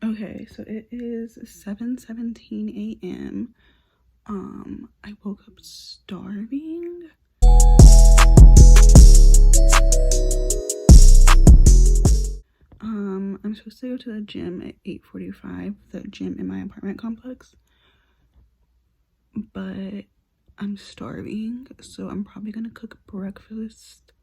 Okay, so it is 7:17 a.m. I woke up starving. I'm supposed to go to the gym at 8:45, the gym in my apartment complex. But I'm starving, so I'm probably gonna cook breakfast.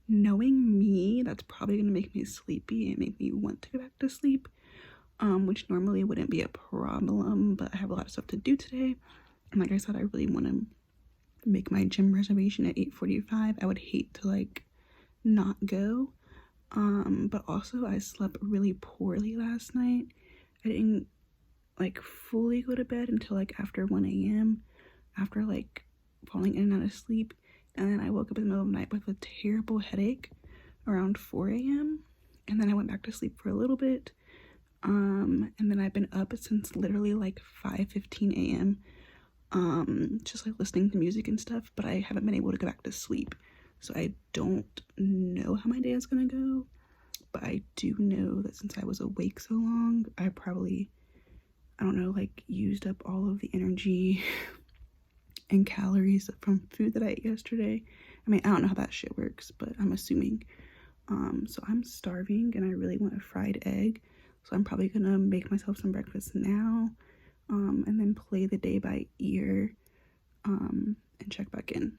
Knowing me, that's probably gonna make me sleepy and make me want to go back to sleep. Which normally wouldn't be a problem, but I have a lot of stuff to do today. And like I said, I really want to make my gym reservation at 8:45. I would hate to like not go. But also I slept really poorly last night. I didn't like fully go to bed until like after 1 a.m. after like falling in and out of sleep. And then I woke up in the middle of the night with a terrible headache around 4 a.m. And then I went back to sleep for a little bit. And then I've been up since literally like 5:15 a.m. Just like listening to music and stuff, but I haven't been able to go back to sleep. So I don't know how my day is gonna go, but I do know that since I was awake so long, I probably, I don't know, like used up all of the energy and calories from food that I ate yesterday. I mean, I don't know how that shit works, but I'm assuming. So I'm starving and I really want a fried egg. So I'm probably gonna make myself some breakfast now, and then play the day by ear, and check back in.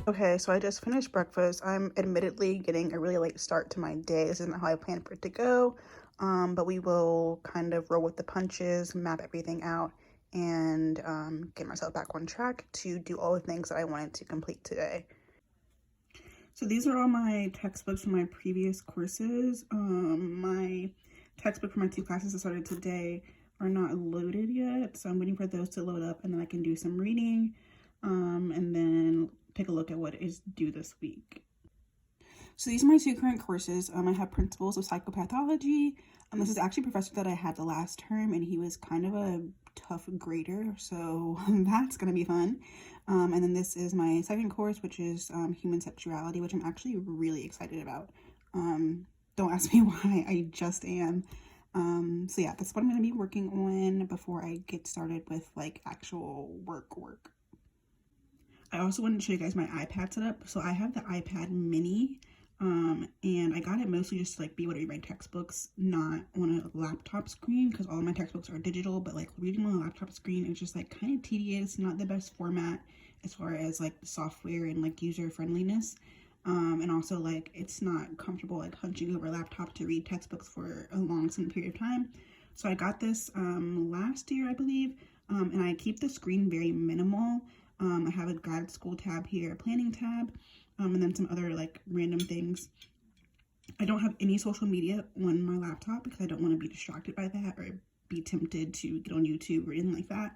Okay, so I just finished breakfast. I'm admittedly getting a really late start to my day. This isn't how I planned for it to go, but we will kind of roll with the punches, map everything out, and get myself back on track to do all the things that I wanted to complete today. So these are all my textbooks from my previous courses. My textbook for my 2 classes that started today are not loaded yet, so I'm waiting for those to load up, and then I can do some reading, and then take a look at what is due this week. So these are my 2 current courses. I have Principles of Psychopathology. This is actually a professor that I had the last term, and he was kind of a tough grader, so that's going to be fun. And then this is my second course, which is Human Sexuality, which I'm actually really excited about. Don't ask me why, I just am. So yeah, that's what I'm going to be working on before I get started with like actual work. I also wanted to show you guys my iPad setup. So I have the iPad mini, and I got it mostly just to like be able to read my textbooks, not on a laptop screen, because all of my textbooks are digital, but like reading on a laptop screen is just like kind of tedious, not the best format as far as like the software and like user friendliness. And also like it's not comfortable like hunching over a laptop to read textbooks for a long period of time. So I got this last year, I believe, and I keep the screen very minimal. I have a grad school tab here, a planning tab, and then some other like random things. I don't have any social media on my laptop because I don't want to be distracted by that or be tempted to get on YouTube or anything like that.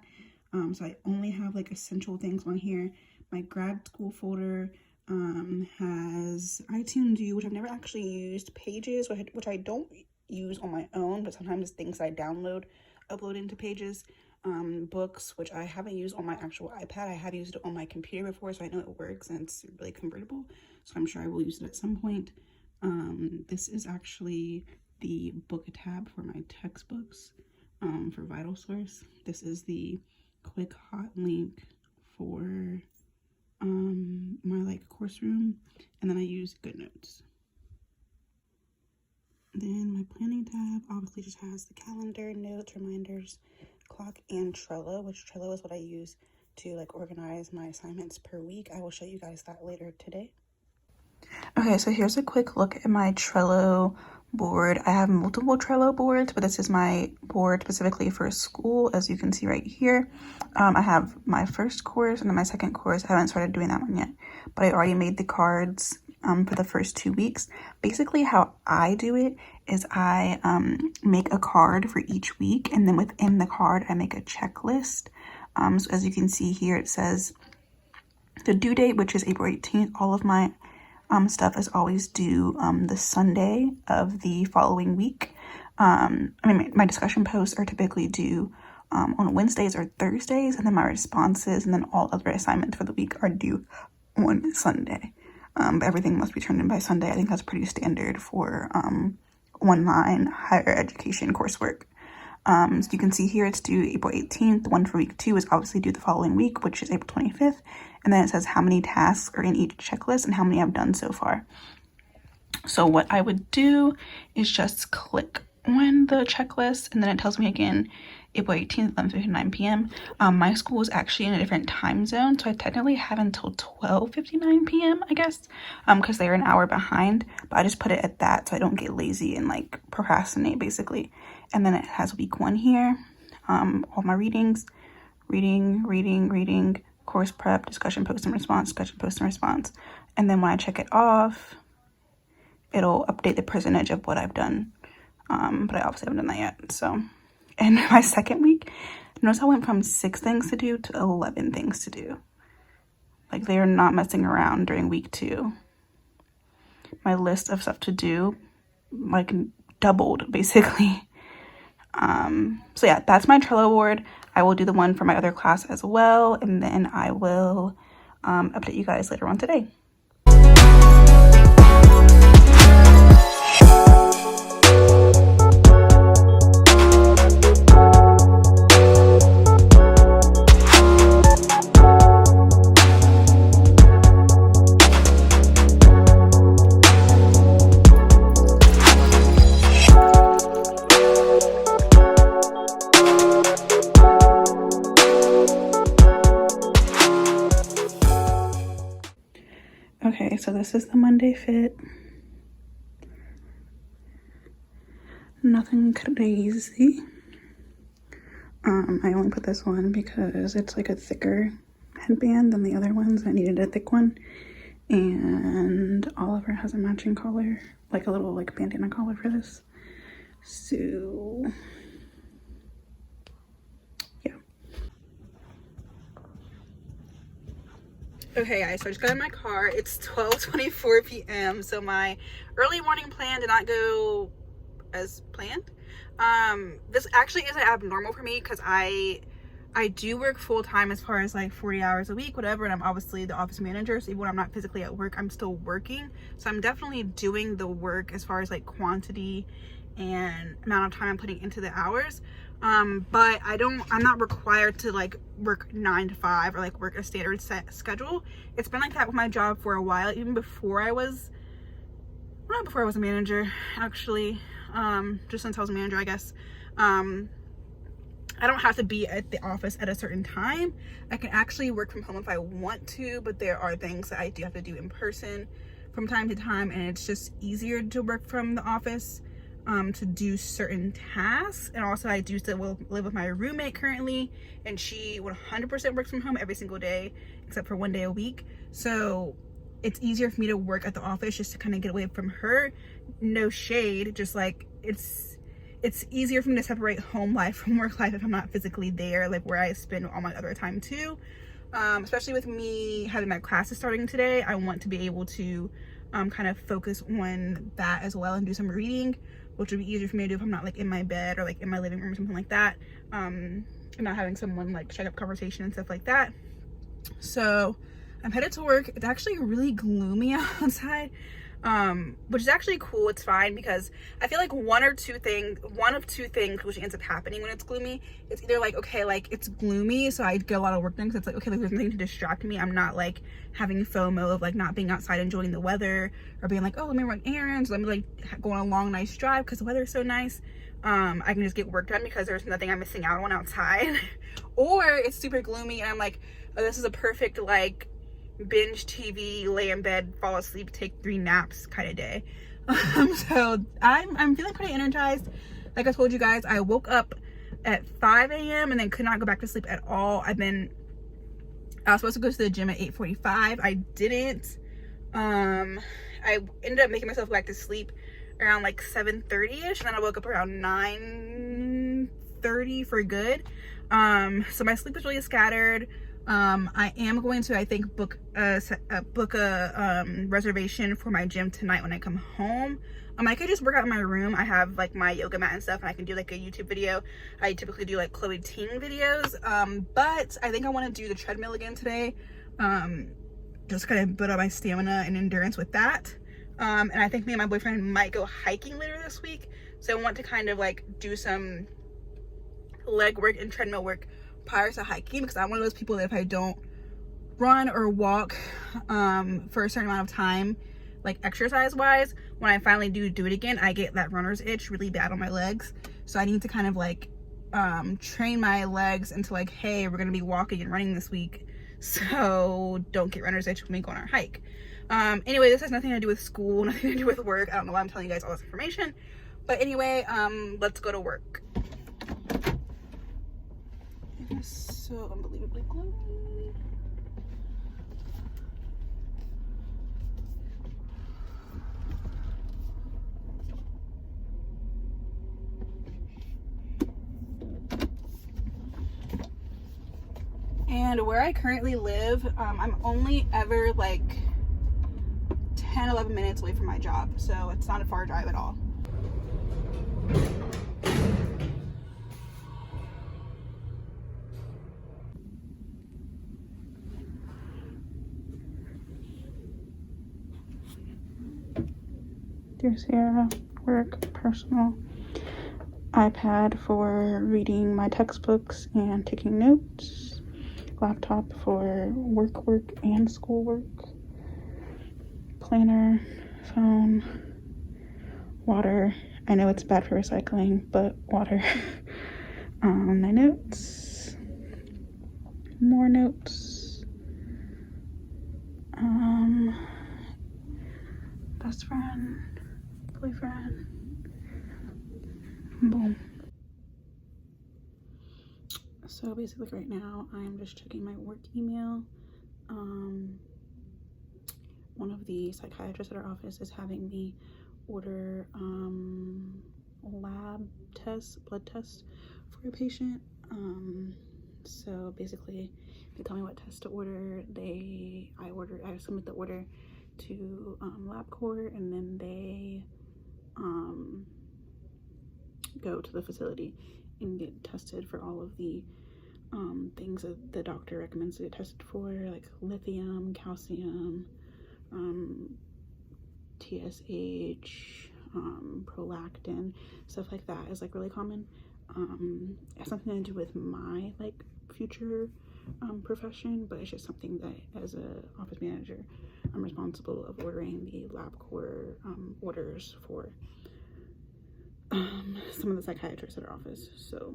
So I only have like essential things on here. My grad school folder has iTunes U, which I've never actually used, Pages, which I don't use on my own, but sometimes things I download upload into Pages. Books, which I haven't used on my actual iPad. I have used it on my computer before, so I know it works and it's really convertible, so I'm sure I will use it at some point. This is actually the book tab for my textbooks, for Vital Source. This is the quick hot link for my like course room, and then I use GoodNotes. Then my planning tab obviously just has the calendar, notes, reminders, clock, and Trello, which Trello is what I use to like organize my assignments per week. I will show you guys that later today. Okay, so here's a quick look at my Trello board. I have multiple Trello boards, but this is my board specifically for school, as you can see right here. I have my first course and then my second course. I haven't started doing that one yet, but I already made the cards for the first 2 weeks. Basically how I do it is I make a card for each week, and then within the card I make a checklist. So as you can see here, it says the due date, which is April 18th. All of my stuff is always due the Sunday of the following week. My discussion posts are typically due on Wednesdays or Thursdays, and then my responses and then all other assignments for the week are due on Sunday. But everything must be turned in by Sunday. I think that's pretty standard for online higher education coursework. So you can see here it's due April 18th. The one for week 2 is obviously due the following week, which is April 25th. And then it says how many tasks are in each checklist and how many I've done so far. So what I would do is just click on the checklist, and then it tells me again, April 18th, 11:59 p.m. My school is actually in a different time zone, so I technically have until 12:59 p.m., I guess, because they're an hour behind. But I just put it at that so I don't get lazy and like procrastinate, basically. And then it has week 1 here, all my readings, reading, course prep, discussion, post and response, and then when I check it off, it'll update the percentage of what I've done. But I obviously haven't done that yet. So, and my second week, notice I went from 6 things to do to 11 things to do. Like, they are not messing around during week 2. My list of stuff to do, like, doubled, basically. So yeah, that's my Trello board. I will do the one for my other class as well, and then I will update you guys later on today. Okay, so this is the Monday fit. Nothing crazy. I only put this one because it's like a thicker headband than the other ones. I needed a thick one. And Oliver has a matching collar, like a little like bandana collar for this. So yeah. Okay guys, so I just got in my car. It's 12:24 p.m. So my early morning plan did not go as planned. This actually isn't abnormal for me because I do work full-time as far as like 40 hours a week, whatever, and I'm obviously the office manager, so even when I'm not physically at work, I'm still working. So I'm definitely doing the work as far as like quantity and amount of time I'm putting into the hours. But I'm not required to like work 9 to 5 or like work a standard set schedule. It's been like that with my job for a while, even before I was, not before I was a manager, actually. Just since I was a manager, I guess. I don't have to be at the office at a certain time. I can actually work from home if I want to, but there are things that I do have to do in person from time to time, and it's just easier to work from the office to do certain tasks. And also I do still live with my roommate currently, and she 100% works from home every single day except for 1 day a week. So it's easier for me to work at the office just to kind of get away from her. No shade, just like it's easier for me to separate home life from work life if I'm not physically there, like where I spend all my other time too. Especially with me having my classes starting today, I want to be able to kind of focus on that as well and do some reading, which would be easier for me to do if I'm not like in my bed or like in my living room or something like that, and not having someone like check up conversation and stuff like that. So I'm headed to work. It's actually really gloomy outside, which is actually cool. It's fine because I feel like one of two things which ends up happening when it's gloomy. It's either like, okay, like it's gloomy, so I get a lot of work done because it's like, okay, like there's nothing to distract me. I'm not like having FOMO of like not being outside enjoying the weather, or being like, oh, let me run errands, let me like go on a long nice drive because the weather is so nice. I can just get work done because there's nothing I'm missing out on outside. Or it's super gloomy and I'm like, oh, this is a perfect like binge TV, lay in bed, fall asleep, take 3 naps kind of day. So I'm feeling pretty energized. Like I told you guys, I woke up at 5 a.m. and then could not go back to sleep at all. I was supposed to go to the gym at 8:45. I didn't. I ended up making myself go back to sleep around like 7:30ish, and then I woke up around 9:30 for good. So my sleep is really scattered. I am going to, I think, book a reservation for my gym tonight when I come home. I could just work out in my room. I have like my yoga mat and stuff, and I can do like a YouTube video. I typically do like Chloe Ting videos, but I think I want to do the treadmill again today. Just kind of build up my stamina and endurance with that. And I think me and my boyfriend might go hiking later this week. So I want to kind of like do some leg work and treadmill work prior to hiking, because I'm one of those people that if I don't run or walk for a certain amount of time, like exercise wise, when I finally do it again, I get that runner's itch really bad on my legs. So I need to kind of like train my legs into like, hey, we're gonna be walking and running this week, so don't get runner's itch when we go on our hike. Anyway, this has nothing to do with school, nothing to do with work. I don't know why I'm telling you guys all this information, but anyway, let's go to work. It is so unbelievably gloomy. And where I currently live, I'm only ever like 10-11 minutes away from my job, so it's not a far drive at all. Dear Sarah, work, personal, iPad for reading my textbooks and taking notes, laptop for work and schoolwork, planner, phone, water. I know it's bad for recycling, but water. My notes, more notes, best friend, boyfriend, boom. So basically right now I'm just checking my work email. One of the psychiatrists at our office is having me order lab tests, blood tests for a patient. So basically they tell me what test to order. I submit the order to LabCorp, and then they go to the facility and get tested for all of the things that the doctor recommends to get tested for, like lithium, calcium, TSH, prolactin, stuff like that is like really common. It has something to do with my like future profession, but it's just something that as a office manager I'm responsible of ordering the LabCorp orders for some of the psychiatrists at our office. So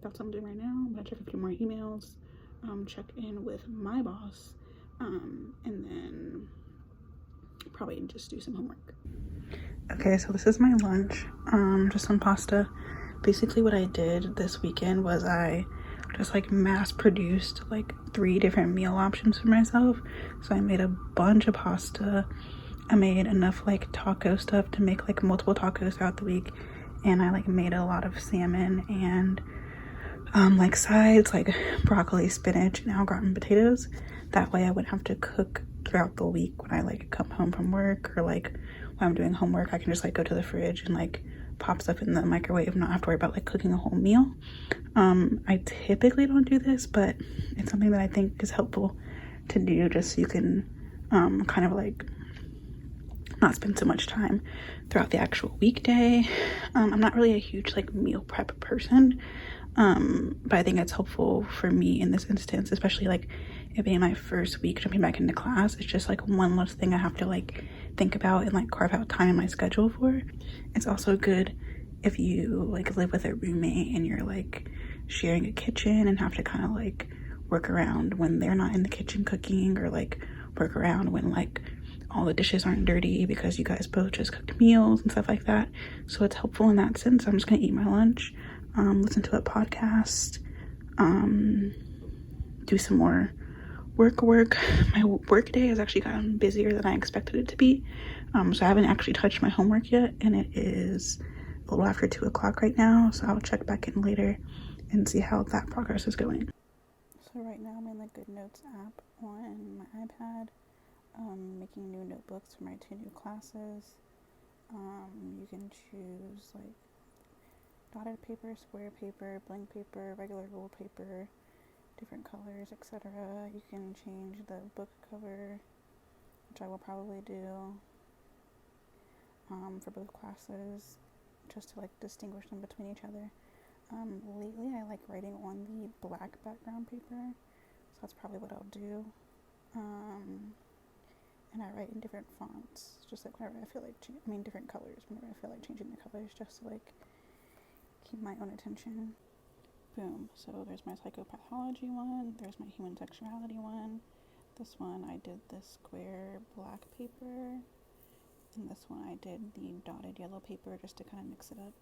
that's what I'm doing right now. I'm gonna check a few more emails, check in with my boss, and then probably just do some homework. Okay, so this is my lunch, just some pasta. Basically what I did this weekend was I just like mass produced like 3 different meal options for myself. So I made a bunch of pasta. I made enough like taco stuff to make like multiple tacos throughout the week, and I like made a lot of salmon and like sides like broccoli, spinach, and au gratin potatoes. That way I wouldn't have to cook throughout the week when I like come home from work, or like when I'm doing homework. I can just like go to the fridge and like pop stuff in the microwave and not have to worry about like cooking a whole meal. I typically don't do this, but it's something that I think is helpful to do, just so you can kind of like not spend so much time throughout the actual weekday. I'm not really a huge like meal prep person, but I think it's helpful for me in this instance, especially like it being my first week jumping back into class. It's just like one less thing I have to like think about and like carve out time in my schedule for. It's also good if you like live with a roommate and you're like sharing a kitchen and have to kind of like work around when they're not in the kitchen cooking, or like work around when like all the dishes aren't dirty because you guys both just cooked meals and stuff like that. So it's helpful in that sense. I'm just gonna eat my lunch, listen to a podcast, do some more work. My work day has actually gotten busier than I expected it to be. So I haven't actually touched my homework yet, and it is a little after 2 o'clock right now, so I'll check back in later and see how that progress is going. So right now I'm in the Good Notes app on my iPad, making new notebooks for my 2 new classes. You can choose like dotted paper, square paper, blank paper, regular ruled paper, different colors, etc. You can change the book cover, which I will probably do for both classes, just to like distinguish them between each other. Lately I like writing on the black background paper, so that's probably what I'll do. And I write in different fonts, just like whenever I feel like, different colors, whenever I feel like changing the colors, just to like keep my own attention. Boom. So there's my psychopathology one, there's my human sexuality one. This one I did this square black paper, and this one I did the dotted yellow paper just to kind of mix it up.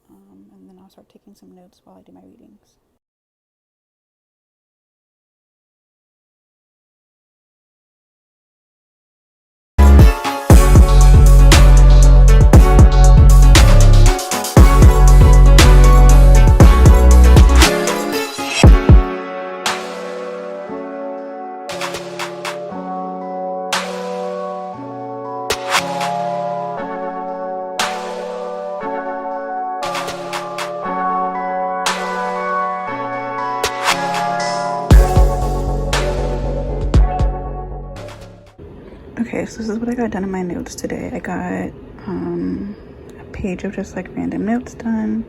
And then I'll start taking some notes while I do my readings. Okay, so this is what I got done in my notes today. I got a page of just like random notes done.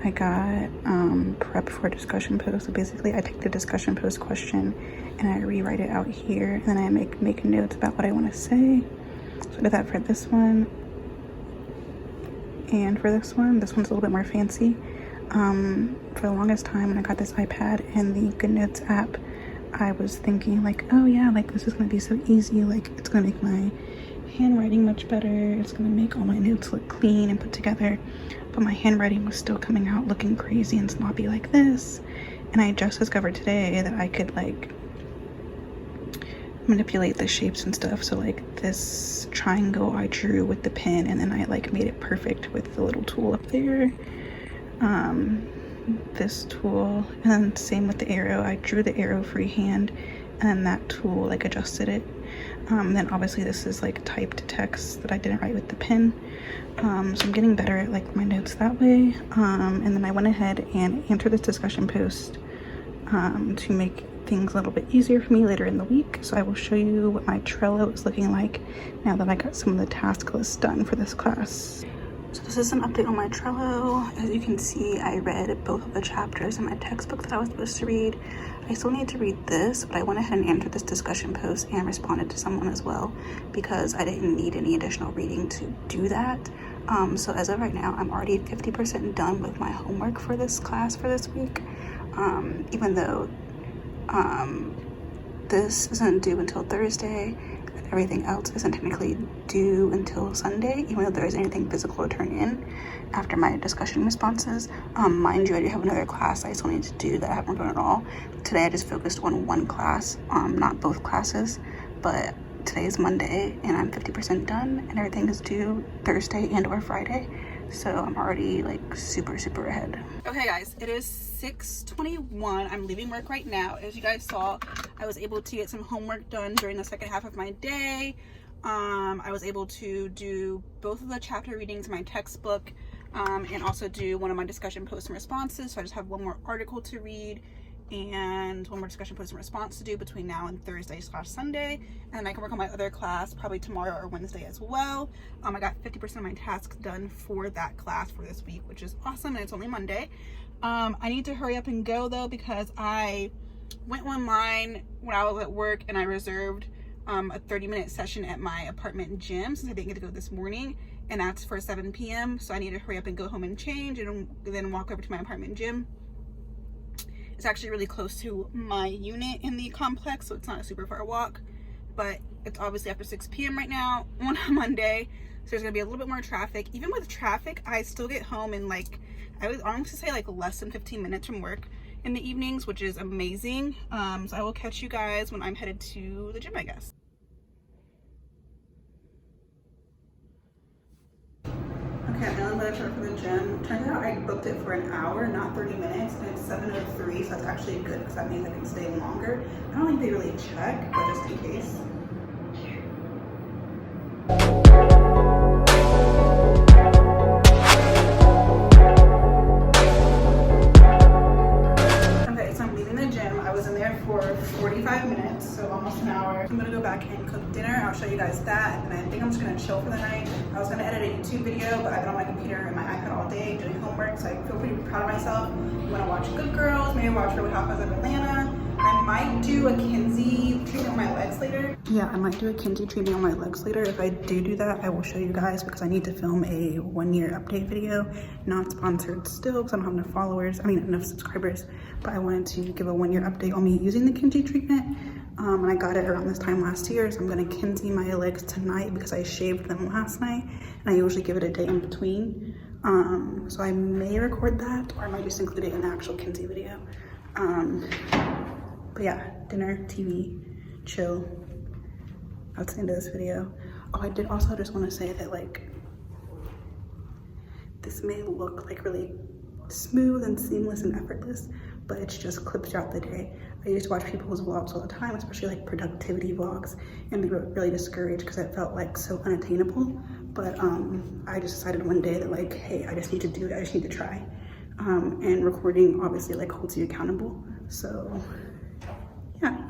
I got prep for a discussion post. So basically I take the discussion post question and I rewrite it out here, and then I make notes about what I want to say. So I did that for this one. And for this one's a little bit more fancy. For the longest time when I got this iPad and the Good Notes app, I was thinking like, oh yeah, like this is gonna be so easy, like it's gonna make my handwriting much better, it's gonna make all my notes look clean and put together. But my handwriting was still coming out looking crazy and sloppy like this. And I just discovered today that I could like manipulate the shapes and stuff. So like this triangle I drew with the pen, and then I like made it perfect with the little tool up there. This tool, and then same with the arrow. I drew the arrow freehand, and then that tool like adjusted it. Then obviously this is like typed text that I didn't write with the pen. So I'm getting better at like my notes that way. And then I went ahead and answered this discussion post to make things a little bit easier for me later in the week. So I will show you what my Trello is looking like now that I got some of the task lists done for this class. So this is an update on my Trello. As you can see, I read both of the chapters in my textbook that I was supposed to read. I still need to read this, but I went ahead and answered this discussion post and responded to someone as well because I didn't need any additional reading to do that. So as of right now, I'm already 50% done with my homework for this class for this week. Even though this isn't due until Thursday, everything else isn't technically due until Sunday, even though there isn't anything physical to turn in after my discussion responses. Mind you, I do have another class I still need to do that I haven't done at all. Today I just focused on one class, not both classes, but today is Monday and I'm 50% done and everything is due Thursday and or Friday. So I'm already like super ahead. Okay guys, it is 6:21. I'm leaving work right now. As you guys saw, I was able to get some homework done during the second half of my day. I was able to do both of the chapter readings in my textbook, and also do one of my discussion posts and responses. So I just have one more article to read and one more discussion post and response to do between now and Thursday/Sunday, and then I can work on my other class probably tomorrow or Wednesday as well. I got 50% of my tasks done for that class for this week, which is awesome, and it's only Monday. I need to hurry up and go though, because I went online when I was at work and I reserved a 30-minute session at my apartment gym since I didn't get to go this morning, and that's for 7 p.m. so I need to hurry up and go home and change and then walk over to my apartment gym. It's actually really close to my unit in the complex, so it's not a super far walk, but it's obviously after 6 p.m. right now on a Monday, so there's gonna be a little bit more traffic. Even with traffic, I still get home in like, I was honestly say like less than 15 minutes from work, in the evenings, which is amazing. So I will catch you guys when I'm headed to the gym, I guess. Okay, I'm feeling better for the gym. Turns out I booked it for an hour, not 30 minutes, and it's 7:03, so that's actually good because that means I can stay longer. I don't think they really check, but just in case. Okay, so I'm leaving the gym. I was in there for 45 minutes, so almost an hour. I'm gonna go back and cook dinner. I'll show you guys that, and I think I'm just gonna chill for the night. I was gonna edit a YouTube video, but I've been on my computer and my iPad all day doing homework, so I feel pretty proud of myself. I'm gonna watch Good Girls, maybe watch Real Housewives of Atlanta. I might do a Kinsey treatment on my legs later. Yeah, I might do a Kinsey treatment on my legs later. If I do that, I will show you guys because I need to film a 1-year update video. Not sponsored still because I don't have enough followers, enough subscribers, but I wanted to give a 1-year update on me using the Kinsey treatment. And I got it around this time last year, so I'm gonna Kinsey my legs tonight because I shaved them last night, and I usually give it a day in between. So I may record that, or I might just include it in the actual Kinsey video. But yeah, dinner, TV, chill. That's the end of this video. Oh, I did also just want to say that like, this may look like really smooth and seamless and effortless, but it's just clips throughout the day. I used to watch people's vlogs all the time, especially like productivity vlogs, and be really discouraged because it felt like so unattainable. But I just decided one day that like, hey, I just need to do it, I just need to try. And recording obviously like holds you accountable. So yeah.